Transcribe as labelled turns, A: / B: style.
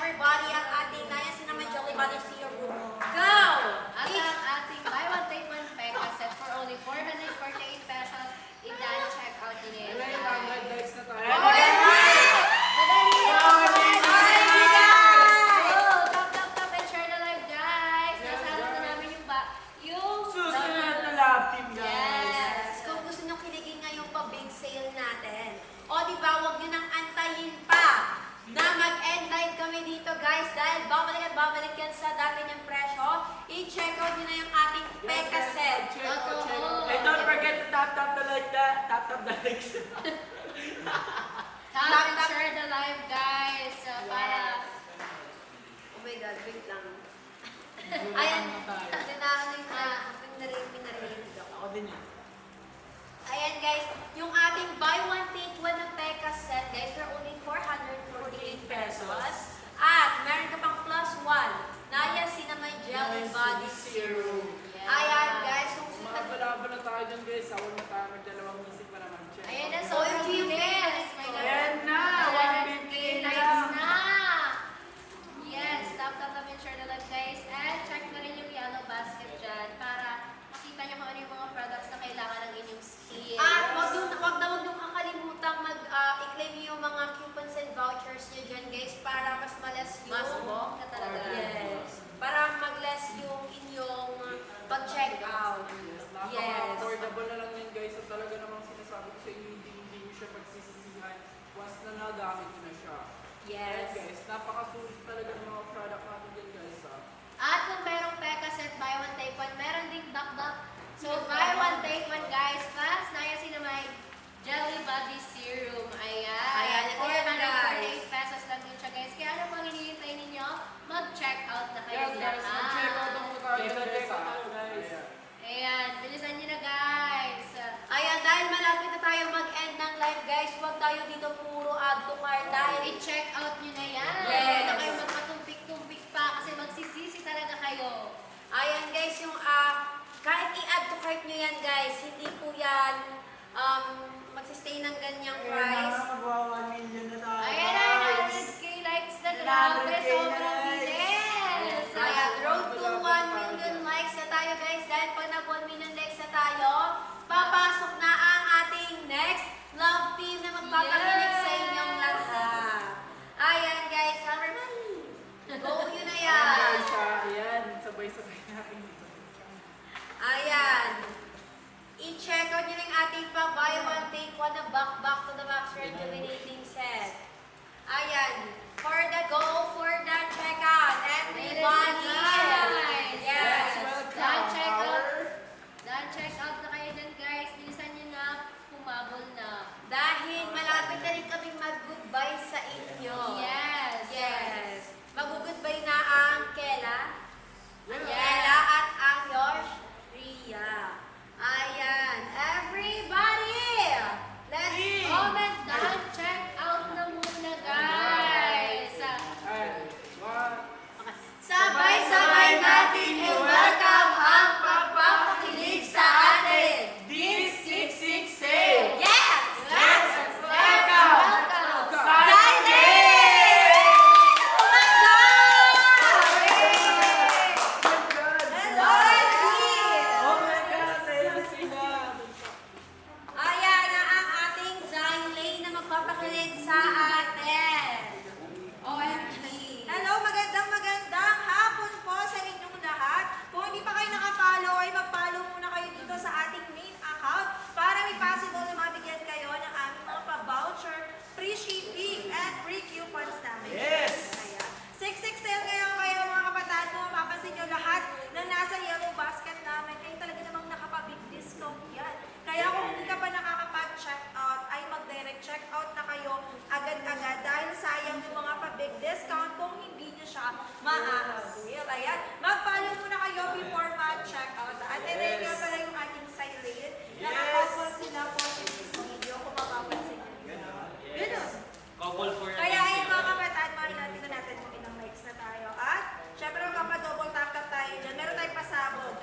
A: everybody ang ating Naya Cinnamon Jelly Butter Serum. Go!
B: At ang ating buy one take one peka set for only 448 pesos. I-dan check out din.
C: Wala yung tanggal guys na tayo.
A: Madali
B: Tap and share the live guys. Nasarap na namin yung
C: Susunod na lab team guys.
A: Yes! Kung gusto nyo kiligin ngayong pa-big sale natin, o diba, huwag nyo nang antayin pa na mag-end live kami dito guys dahil babalik at babalik yan sa dati niyang presyo. I-check out nyo na yung ating Peka set.
C: Check out. And don't forget to tap the like that. Tap the likes.
B: Tap and share the live guys. Para
A: Oh my God, wait lang. Ayan, tinanong na, pinarinig ako.
C: Ako din yun.
A: Ayan guys, yung ating buy one take one ng Peka set guys, for only 448 pesos. At meron ka pang plus one, Naya Cinnamon Jelly Body Serum. Ayan guys, kung gusto
C: Mga balaba na tayo dyan guys. Ako na tayo magdalawang isip pa naman. Check.
B: ayan na,
A: Oh,
B: sobrang
A: yung
B: bilis.
C: Ayan na, 150
B: likes
C: na.
B: na. Yes, tap and share the live guys. And check na rin yung yellow basket dyan para makita nyo kung ano yung mga products na kailangan ng inyong skin.
A: At wag na wag nyo kakalimutan i-claim nyo yung mga coupons and vouchers nyo dyan guys para mas malas yung...
B: Mas bulk na talaga.
A: Yes. Para mag-less yung inyong pag-check out.
C: Napaka-affordable na lang yan guys. At talaga namang sinasabi ko sa inyo, hindi nyo siya pagsisisihan once na nagamit nyo na siya.
A: Yes.
C: Guys, napakasulit talaga ng mga product natin dyan guys.
B: At kung merong Peka set, buy one take one, meron ding dakdak. So buy one take one guys, plus Naya Cinnamon Jelly Body Serum.
A: Ayan,
B: Ayan.
A: ito yan,
B: 448 pesos lang din siya guys. Kaya ano pang hinihintay ninyo? Mag-check out na kayo
C: Yes guys, mag-check out na po tayo dyan guys.
B: Ayan, bilisan nyo na guys.
A: Ayan, dahil malapit na tayo mag-end ng live guys, huwag tayo dito puro add to cart dahil
B: I-check out nyo na yan.
A: Yes.
B: Huwag na kayo magpatumpik-tumpik pa kasi magsisisi talaga kayo.
A: ayan guys, yung kahit i-add to cart nyo yan guys, hindi po yan magsistay ng ganyang price.
C: Magwa 1 million na tayo.
B: Ayan na, 100k likes na grabe.
C: 100K
B: Sobrang
C: likes.
B: bilis.
A: Ayan, road to 1 million likes na tayo guys. Dahil pag nag 1 million likes na tayo, papasok na ang ating next love team na magpapakinig sa inyong lahat. Ayan guys, Summer Money. Go yun na yan.
C: Guys, ayan, sabay-sabay natin dito.
A: Ayan. I-check out nyo na yung ating pa buy one take one na back to the max rejuvenating set. Ayan. For the go, for the checkout. Everybody.
B: Guys.
A: Yes.
B: Dan check out na kayo dyan guys. Bilisan nyo na, humabol na.
A: Dahil malapit na rin kaming mag-goodbye sa inyo.
B: Yes.
A: Yes. Mag-goodbye na ang Kela.
C: Yeah.
A: Kela at ang Yosh Ria. Ayan. Everybody! Let's
B: Comment down, check out na muna guys.
C: Ayan, 1.
A: sabay-sabay natin i-welcome ang pagpapakilig sa atin.
C: D66 sale!
A: Yes!
C: Let's
B: Welcome!
A: Excited! Oh my God! Hello, Steve!
C: Oh my God, ayun sila!
A: Ayan na ang ating Zylane na magpapakilig sa atin. OMG!
D: Hello, magandang hapon po sa inyong lahat. Kung hindi pa kayo nakapollow, ay mag-follow muna kayo dito sa ating main account para may possible na mabigyan kayo ng aming mga pa-voucher, free shipping, and free coupons namin.
C: Yes!
D: Ayan. 6-6 sale ngayon kayo mga kapatid mo. Mapapansin nyo lahat na nasa yellow basket namin ay talaga namang nakapabig discount yan. Kaya kung hindi ka pa nakakapag-check out, ay mag-direct check out na kayo agad-agad dahil sayang yung mga pa-big discount kung hindi nyo siya ma-avail. Ayan, mag-follow muna kayo before mag-check out. At i-rate nyo